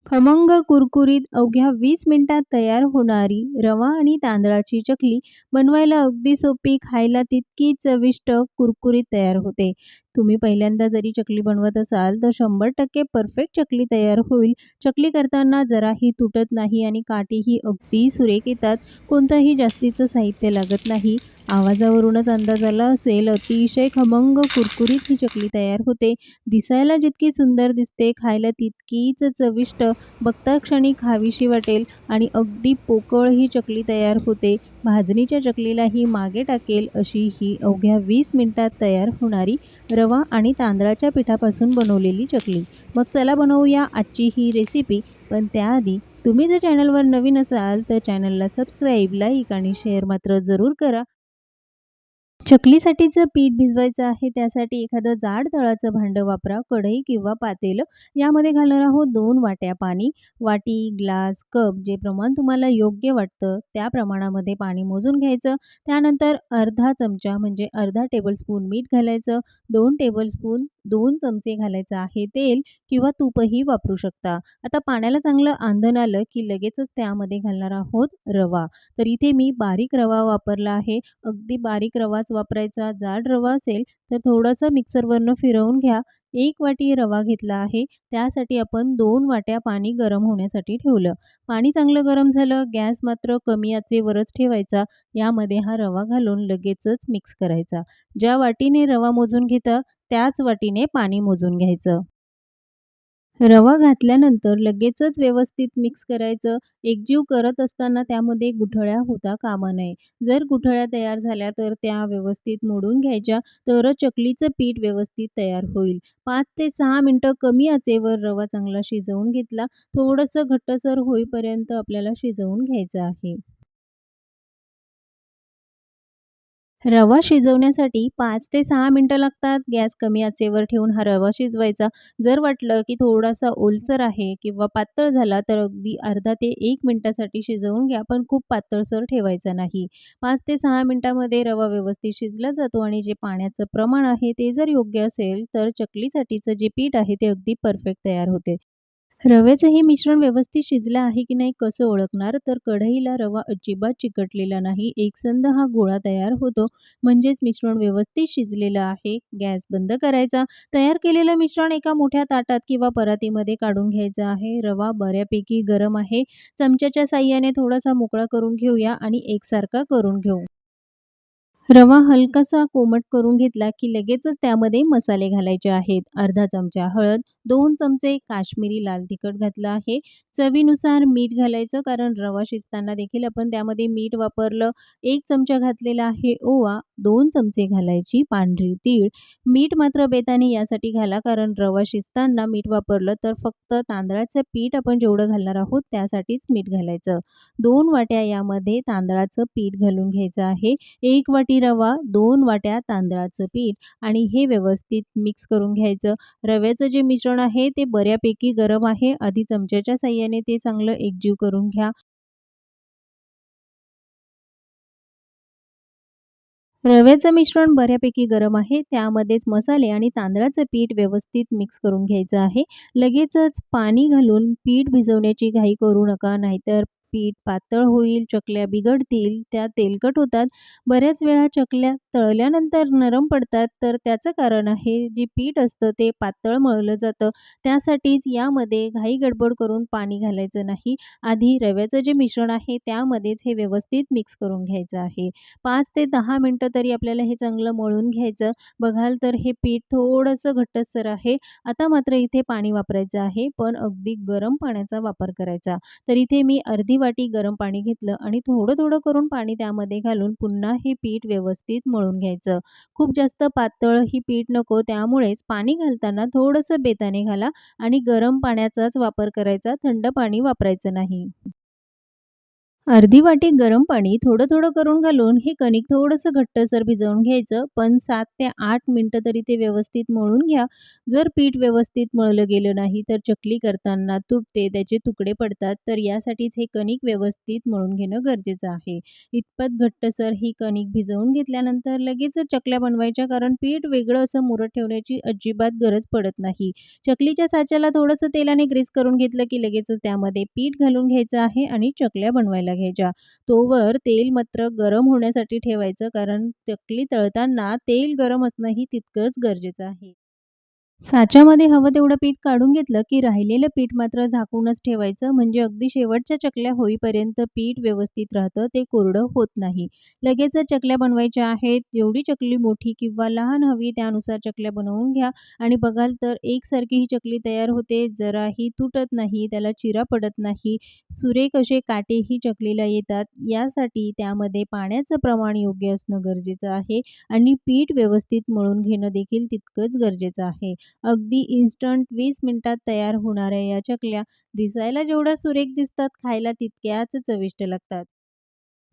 खमंग कुरकुरीत अवघ्या 20 मिनिटात तयार होणारी रवा आणि तांदळाची चकली बनवायला अगदी सोपी, खायला तितकी चविष्ट, कुरकुरीत तयार होते. तुम्ही पहिल्यांदा जरी चकली बनवत असाल तर 100% परफेक्ट चकली तयार होईल. चकली करताना जराही तुटत नाही आणि काठीही अगदी सुरेख येतात. कोणतंही जास्तीचं साहित्य लागत नाही. आवाजावरूनच अंदाज आला असेल, अतिशय खमंग कुरकुरीत ही चकली तयार होते. दिसायला जितकी सुंदर दिसते, खायला तितकीच चविष्ट. बघता क्षणी खावीशी वाटेल आणि अगदी पोकळ ही चकली तयार होते. भाजणीच्या चकलीलाही मागे टाकेल अशी ही अवघ्या 20 मिनिटात तयार होणारी रवा आणि तांदळाच्या पिठापासून बनवलेली चकली. मग चला बनवूया आजची ही रेसिपी. पण त्याआधी तुम्ही जर चॅनलवर नवीन असाल तर चॅनलला सबस्क्राईब, लाईक आणि शेअर मात्र जरूर करा. चकलीसाठीचं पीठ भिजवायचं आहे. त्यासाठी एखादं जाड तळाचं भांडं वापरा. कढई किंवा पातेलं. यामध्ये घालणार आहोत 2 वाट्या पाणी. वाटी, ग्लास, कप जे प्रमाण तुम्हाला योग्य वाटतं त्या प्रमाणामध्ये पाणी मोजून घ्यायचं. त्यानंतर अर्धा चमचा म्हणजे अर्धा टेबलस्पून मीठ घालायचं. 2 टेबलस्पून 2 चमचे घालायचं आहे तेल किंवा तूपही वापरू शकता. आता पाण्याला चांगलं आंधण आलं की लगेचच त्यामध्ये घालणार आहोत रवा. तर इथे मी बारीक रवा वापरला आहे. अगदी बारीक रवाच वापरायचा. जाड रवा असेल तर थोडंसं मिक्सरवरनं फिरवून घ्या. 1 वाटी रवा घेतला आहे. त्यासाठी आपण 2 वाट्या पाणी गरम होण्यासाठी ठेवलं. पाणी चांगलं गरम झालं, गॅस मात्र कमी आचेवरच ठेवायचा. यामध्ये हा रवा घालून लगेचच मिक्स करायचा. ज्या वाटीने रवा मोजून घेता त्याच वाटीने पाणी मोजून घ्यायचं. रवा घातल्यानंतर लगेचच व्यवस्थित मिक्स करायचं. एकजीव करत असताना त्यामध्ये गुठळ्या होता कामा नये. जर गुठळ्या तयार झाल्या तर त्या व्यवस्थित मोडून घ्यायच्या, तरच चकलीचं पीठ व्यवस्थित तयार होईल. 5 ते 6 मिनिटं कमी आचेवर रवा चांगला शिजवून घेतला. थोडंसं घट्टसर होईपर्यंत आपल्याला शिजवून घ्यायचं आहे. रवा शिजवण्यासाठी 5 ते 6 मिनिटं लागतात. गॅस कमी आचेवर ठेवून हा रवा शिजवायचा. जर वाटलं की थोडासा ओलसर आहे किंवा पातळ झाला तर अगदी अर्धा ते 1 मिनिटासाठी शिजवून घ्या, पण खूप पातळसर ठेवायचा नाही. 5 ते 6 मिनिटामध्ये रवा व्यवस्थित शिजला जातो आणि जे पाण्याचं प्रमाण आहे ते जर योग्य असेल तर चकलीसाठीचं जे पीठ आहे ते अगदी परफेक्ट तयार होते. रव्याचं हे मिश्रण व्यवस्थित शिजलं आहे की नाही कसं ओळखणार? तर कढईला रवा अजिबात चिकटलेला नाही. एकसंध हा गोळा तयार होतो. म्हणजेच मिश्रण व्यवस्थित शिजलेलं आहे. गॅस बंद करायचा. तयार केलेलं मिश्रण एका मोठ्या ताटात किंवा परातीमध्ये काढून घ्यायचं आहे. रवा बऱ्यापैकी गरम आहे. चमच्याच्या साहाय्याने थोडासा मोकळा करून घेऊया आणि एकसारखा करून घेऊ. रवा हलकासा कोमट करून घेतला की लगेचच त्यामध्ये मसाले घालायचे आहेत. अर्धा चमचा हळद, 2 चमचे काश्मीरी लाल तिखट घातलं आहे. चवीनुसार मीठ घालायचं कारण रवा शिजताना देखील आपण त्यामध्ये मीठ वापरलं. 1 चमचा घातलेला आहे ओवा, 2 चमचे घालायची पांढरी तीळ. मीठ मात्र बेताने यासाठी घाला कारण रवा शिजताना मीठ वापरलं तर फक्त तांदळाचं पीठ आपण जेवढं घालणार आहोत त्यासाठीच मीठ घालायचं. 2 वाट्या यामध्ये तांदळाचं पीठ घालून घ्यायचं आहे. 1 वाटी रवा, 2 वाट्या तांदळाचं पीठ आणि हे व्यवस्थित मिक्स करून घ्यायचं. रव्याचं जे मिश्रण आहे ते बऱ्यापैकी गरम आहे. आधी चमच्याच्या साहाय्याने ते चांगलं एकजीव करून घ्या. रव्याचं मिश्रण बऱ्यापैकी गरम आहे. त्यामध्येच मसाले आणि तांदळाचं पीठ व्यवस्थित मिक्स करून घ्यायचं आहे. लगेचच पाणी घालून पीठ भिजवण्याची घाई करू नका, नाहीतर पीठ पातळ होईल, चकल्या बिघडतील, त्या तेलकट होतात. बऱ्याच वेळा चकल्या तळल्यानंतर नरम पडतात, तर त्याचं कारण आहे जे पीठ असतं ते पातळ मळलं जातं. त्यासाठीच यामध्ये घाई गडबड करून पाणी घालायचं नाही. आधी रव्याचं जे मिश्रण आहे त्यामध्येच हे व्यवस्थित मिक्स करून घ्यायचं आहे. 5 ते 10 मिनिटं तरी आपल्याला हे चांगलं मळून घ्यायचं. बघाल तर हे पीठ थोडंसं घट्टसर आहे. आता मात्र इथे पाणी वापरायचं आहे, पण अगदी गरम पाण्याचा वापर करायचा. तर इथे मी अर्धी वाटी गरम पाणी घेतलं आणि थोडं-थोडं करून पाणी त्यामध्ये घालून पुन्हा हे पीठ व्यवस्थित मळून घ्यायचं. खूप जास्त पातळ ही पीठ नको, त्यामुळेच पाणी घालताना थोडंसं बेताने घाला आणि गरम पाण्याचाच वापर करायचा, थंड पाणी वापरायचं नाही. अर्धी वाटी गरम पाणी थोडं-थोडं करून घालून हे कणिक थोडंसं घट्टसर भिजवून घ्यायचं. पण 7 ते 8 मिनिटं तरी ते व्यवस्थित मळून घ्या. जर पीठ व्यवस्थित मळलं गेलं नाही, तर चकली करताना तुटते, त्याचे तुकडे पडतात. तर यासाठीच हे कणिक व्यवस्थित मळून घेणं गरजेचं आहे. इतपत घट्टसर ही कणिक भिजवून घेतल्यानंतर लगेचच चकल्या बनवायच्या, कारण पीठ वेगळं असं मुरत ठेवण्याची अजिबात गरज पडत नाही. चकलीच्या साच्याला थोडंसं तेलाने ग्रीस करून घेतलं की लगेचच त्यामध्ये पीठ घालून घ्यायचं आहे आणि चकल्या बनवायला घ्यायच्या. तोवर तेल मात्र गरम होण्यासाठी ठेवायचं, कारण चकली तळताना तेल गरम असणंही तितकंच गरजेचं आहे. साच्यामध्ये हवं तेवढं पीठ काढून घेतलं, की राहिलेलं पीठ मात्र झाकूनच ठेवायचं. म्हणजे अगदी शेवटच्या चकल्या होईपर्यंत पीठ व्यवस्थित राहतं, ते कोरडं होत नाही. लगेचच चकल्या बनवायच्या आहेत. जेवढी चकली मोठी किंवा लहान हवी त्यानुसार चकल्या बनवून घ्या आणि बघाल तर एकसारखी ही चकली तयार होते. जराही तुटत नाही, त्याला चिरा पडत नाही. सुरेख असे काटेही चकलीला येतात. यासाठी त्यामध्ये पाण्याचं प्रमाण योग्य असणं गरजेचं आहे आणि पीठ व्यवस्थित मळून घेणं देखील तितकंच गरजेचं आहे. अगदी इन्स्टंट 20 मिनिटात तयार होणाऱ्या या चकल्या दिसायला जेवढ्या सुरेख दिसतात, खायला तितक्याच चविष्ट लागतात.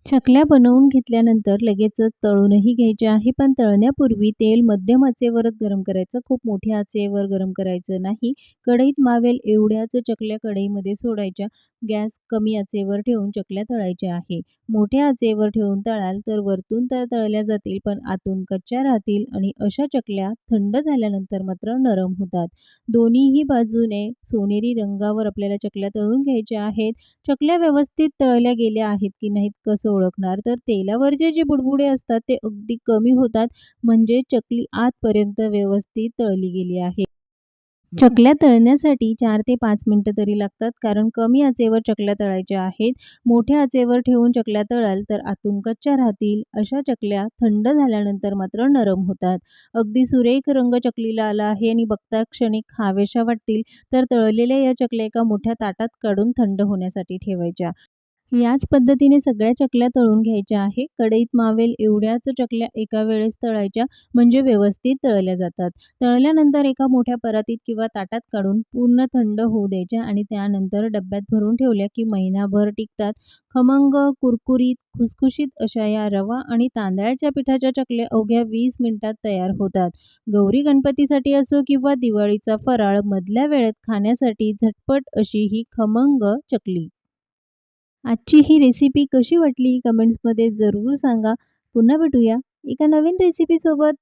चकल्या बनवून घेतल्यानंतर लगेचच तळूनही घ्यायच्या आहे, पण तळण्यापूर्वी तेल मध्यम आचेवरच गरम करायचं. खूप मोठ्या आचेवर गरम करायचं नाही. कढईत मावेल एवढ्याच चकल्या कढईमध्ये सोडायच्या. गॅस कमी आचेवर ठेवून चकल्या तळायच्या आहे. मोठ्या आचेवर ठेवून तळाल तर वरतून तर तळल्या जातील, पण आतून कच्च्या राहतील आणि अशा चकल्या थंड झाल्यानंतर मात्र नरम होतात. दोन्हीही बाजूने सोनेरी रंगावर आपल्याला चकल्या तळून घ्यायच्या आहेत. चकल्या व्यवस्थित तळल्या गेल्या आहेत की नाहीत कसं ओळखणार? तर तेलावरचे जे बुडबुडे असतात ते अगदी कमी होतात, म्हणजे चकली आतपर्यंत व्यवस्थित तळली गेली आहे. चकल्या तळण्यासाठी 4 ते 5 मिनिटं तरी लागतात, कारण कमी आचेवर चकल्या तळायच्या आहेत. मोठ्या आचेवर ठेवून चकल्या तळाल तर आतून कच्च्या राहतील. अशा चकल्या थंड झाल्यानंतर मात्र नरम होतात. अगदी सुरेख रंग चकलीला आला आहे आणि बघता क्षणी खाव्याशा वाटतील, तर तळलेल्या या चकल्या एका मोठ्या ताटात काढून थंड होण्यासाठी ठेवायच्या. याच पद्धतीने सगळ्या चकल्या तळून घ्यायच्या आहे. कढईत मावेल एवढ्याच चकल्या एका वेळेस तळायच्या, म्हणजे व्यवस्थित तळल्या जातात. तळल्यानंतर एका मोठ्या परातीत किंवा ताटात काढून पूर्ण थंड होऊ द्यायच्या आणि त्यानंतर डब्यात भरून ठेवल्या की महिनाभर टिकतात. खमंग, कुरकुरीत, खुसखुशीत अशा या रवा आणि तांदळाच्या पिठाच्या चकल्या अवघ्या 20 मिनिटात तयार होतात. गौरी गणपतीसाठी असो किंवा दिवाळीचा फराळ मधल्या वेळेत खाण्यासाठी झटपट अशी ही खमंग चकली. आजची ही रेसिपी कशी वाटली कमेंट्समध्ये जरूर सांगा. पुन्हा भेटूया एका नवीन रेसिपीसोबत.